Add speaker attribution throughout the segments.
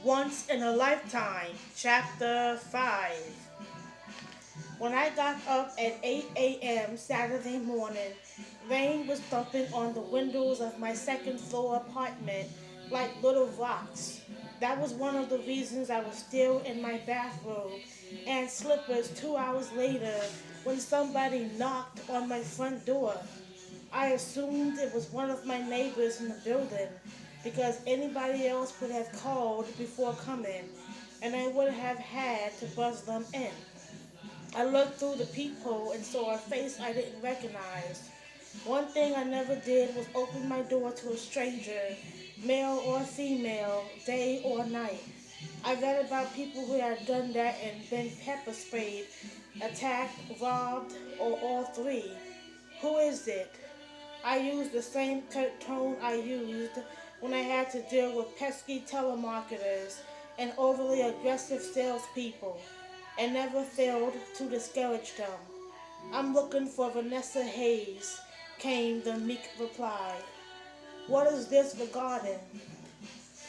Speaker 1: Once in a Lifetime, Chapter 5. When I got up at 8 a.m. Saturday morning, rain was thumping on the windows of my second floor apartment like little rocks. That was one of the reasons I was still in my bathrobe and slippers 2 hours later when somebody knocked on my front door. I assumed it was one of my neighbors in the building because anybody else would have called before coming and I would have had to buzz them in. I looked through the peephole and saw a face I didn't recognize. One thing I never did was open my door to a stranger, male or female, day or night. I read about people who had done that and been pepper sprayed, attacked, robbed, or all three. Who is it? I used the same curt tone I used when I had to deal with pesky telemarketers and overly aggressive salespeople, and never failed to discourage them. I'm looking for Vanessa Hayes, came the meek reply. What is this regarding?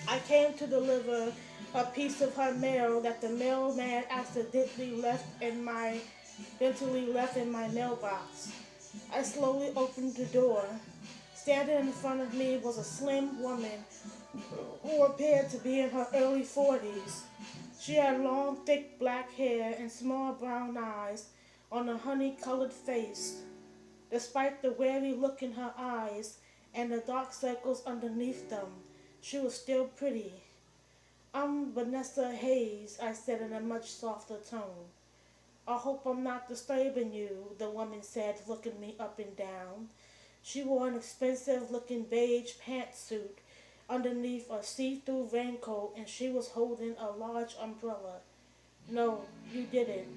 Speaker 1: I came to deliver a piece of her mail that the mailman accidentally left in my mailbox. I slowly opened the door. Standing in front of me was a slim woman who appeared to be in her early 40s. She had long, thick black hair and small brown eyes on a honey-colored face. Despite the wary look in her eyes and the dark circles underneath them, she was still pretty. I'm Vanessa Hayes, I said in a much softer tone. I hope I'm not disturbing you, the woman said, looking me up and down. She wore an expensive-looking beige pantsuit underneath a see-through raincoat, and she was holding a large umbrella. No, you didn't.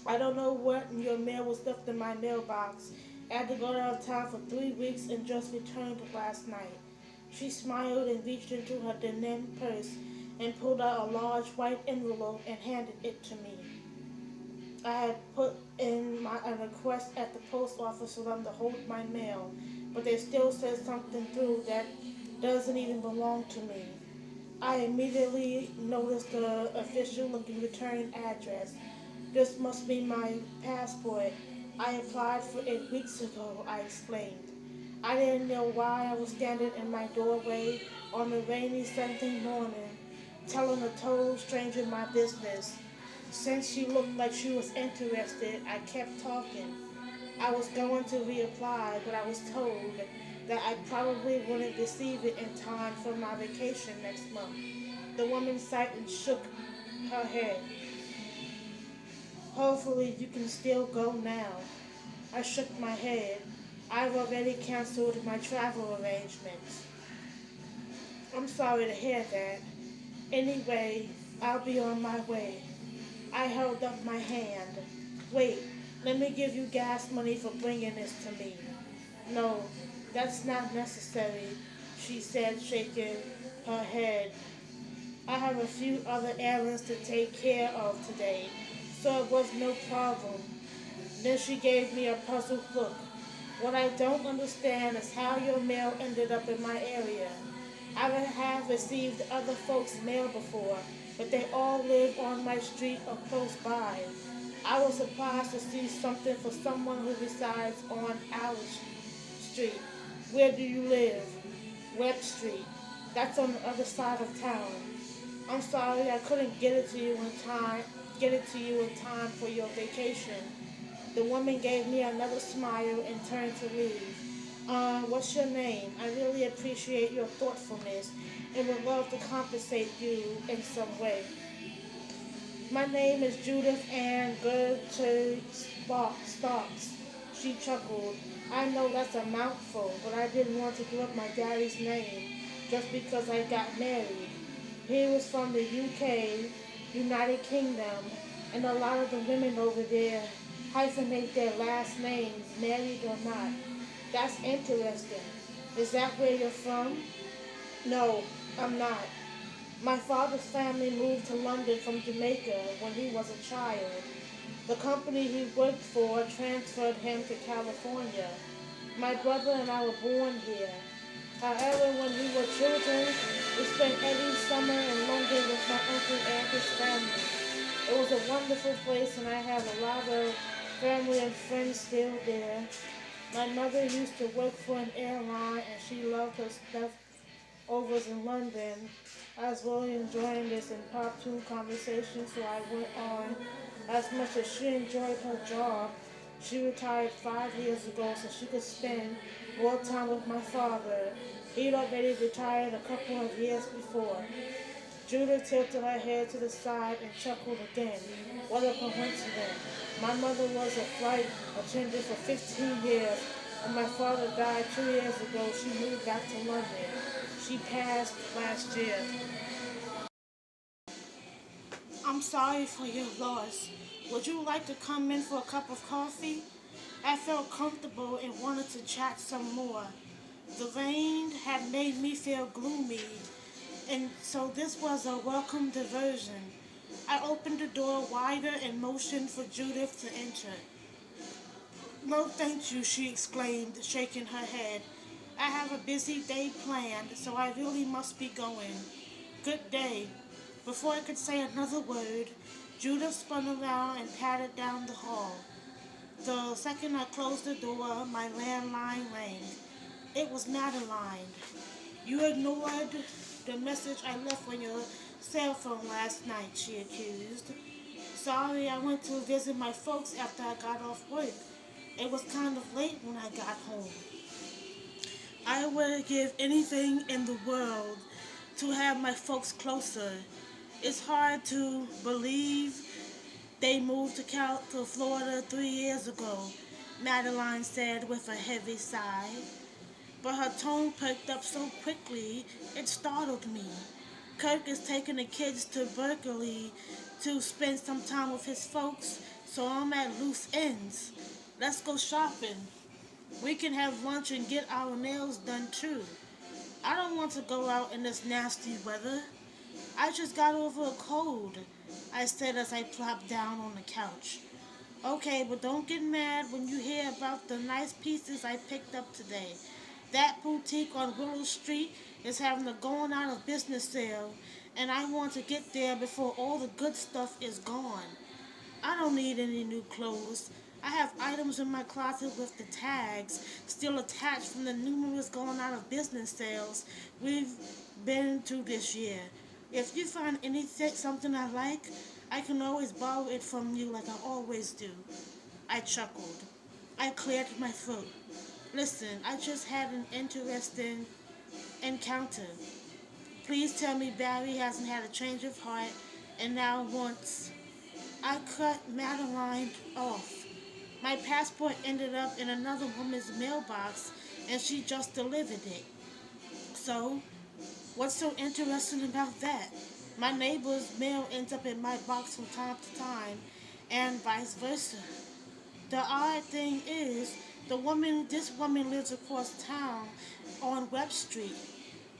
Speaker 1: I don't know what your mail was left in my mailbox. I had to go out of town for 3 weeks and just returned last night. She smiled and reached into her denim purse and pulled out a large white envelope and handed it to me. I had put in a request at the post office for them to hold my mail, but they still said something through that doesn't even belong to me. I immediately noticed the official looking return address. This must be my passport. I applied for it weeks ago, I explained. I didn't know why I was standing in my doorway on a rainy Sunday morning, telling a total stranger my business. Since she looked like she was interested, I kept talking. I was going to reapply, but I was told that I probably wouldn't receive it in time for my vacation next month. The woman sighed and shook her head. Hopefully you can still go now. I shook my head. I've already canceled my travel arrangements. I'm sorry to hear that. Anyway, I'll be on my way. I held up my hand. Wait, let me give you gas money for bringing this to me. No, that's not necessary, she said, shaking her head. I have a few other errands to take care of today, so it was no problem. Then she gave me a puzzled look. What I don't understand is how your mail ended up in my area. I have received other folks' mail before, but they all live on my street or close by. I was surprised to see something for someone who resides on our street. Where do you live? Webb Street. That's on the other side of town. I'm sorry I couldn't get it to you in time for your vacation. The woman gave me another smile and turned to leave. What's your name? I really appreciate your thoughtfulness and would love to compensate you in some way. My name is Judith Ann Gertrude Starks. She chuckled. I know that's a mouthful, but I didn't want to give up my daddy's name just because I got married. He was from the UK, United Kingdom, and a lot of the women over there hyphenate their last names, married or not. That's interesting. Is that where you're from? No, I'm not. My father's family moved to London from Jamaica when he was a child. The company he worked for transferred him to California. My brother and I were born here. However, when we were children, We spent every summer in London with my uncle and his family. It was a wonderful place, and I have a lot of family and friends still there. My mother used to work for an airline, and she loved her overs in London. I was really enjoying this impromptu conversation, so I went on. As much as she enjoyed her job, she retired 5 years ago so she could spend more time with my father. He'd already retired a couple of years before. Judith tilted her head to the side and chuckled again. What a coincidence. My mother was a flight attendant for 15 years. When my father died 2 years ago, she moved back to London. She passed last year. I'm sorry for your loss. Would you like to come in for a cup of coffee? I felt comfortable and wanted to chat some more. The rain had made me feel gloomy, and so this was a welcome diversion. I opened the door wider and motioned for Judith to enter. No, thank you, she exclaimed, shaking her head. I have a busy day planned, so I really must be going. Good day. Before I could say another word, Judith spun around and padded down the hall. The second I closed the door, my landline rang. It was Madeline. You ignored the message I left on your cell phone last night, she accused. Sorry, I went to visit my folks after I got off work. It was kind of late when I got home. I would give anything in the world to have my folks closer. It's hard to believe they moved to Florida 3 years ago, Madeline said with a heavy sigh. But her tone perked up so quickly it startled me. Kirk is taking the kids to Berkeley to spend some time with his folks, so I'm at loose ends. Let's go shopping. We can have lunch and get our nails done too. I don't want to go out in this nasty weather. I just got over a cold, I said as I plopped down on the couch. Okay, but don't get mad when you hear about the nice pieces I picked up today. That boutique on Willow Street is having a going out of business sale, and I want to get there before all the good stuff is gone. I don't need any new clothes. I have items in my closet with the tags still attached from the numerous going out of business sales we've been to this year. If you find anything something I like, I can always borrow it from you like I always do. I chuckled. I cleared my throat. Listen, I just had an interesting encounter. Please tell me Barry hasn't had a change of heart and now wants. I cut Madeline off. My passport ended up in another woman's mailbox and she just delivered it. So, what's so interesting about that? My neighbor's mail ends up in my box from time to time and vice versa. The odd thing is, this woman lives across town on Webb Street.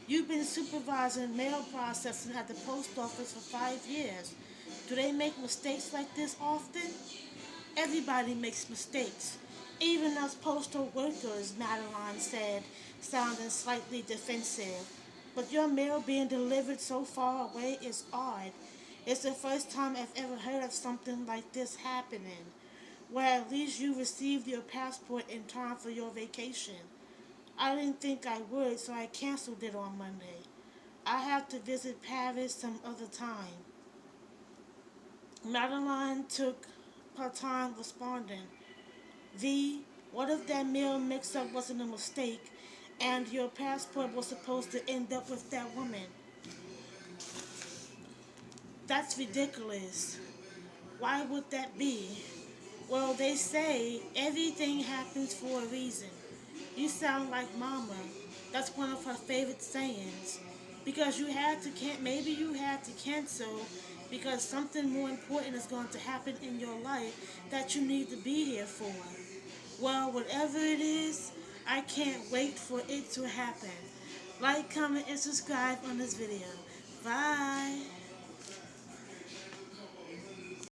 Speaker 1: You've been supervising mail processing at the post office for 5 years. Do they make mistakes like this often? Everybody makes mistakes. Even us postal workers, Madeline said, sounding slightly defensive. But your mail being delivered so far away is odd. It's the first time I've ever heard of something like this happening. Well, at least you received your passport in time for your vacation. I didn't think I would, so I canceled it on Monday. I have to visit Paris some other time. Madeline took her time responding. V, what if that meal mix-up wasn't a mistake and your passport was supposed to end up with that woman? That's ridiculous. Why would that be? Well, they say everything happens for a reason. You sound like Mama. That's one of her favorite sayings. Because maybe you had to cancel because something more important is going to happen in your life that you need to be here for. Well, whatever it is, I can't wait for it to happen. Like, comment, and subscribe on this video. Bye.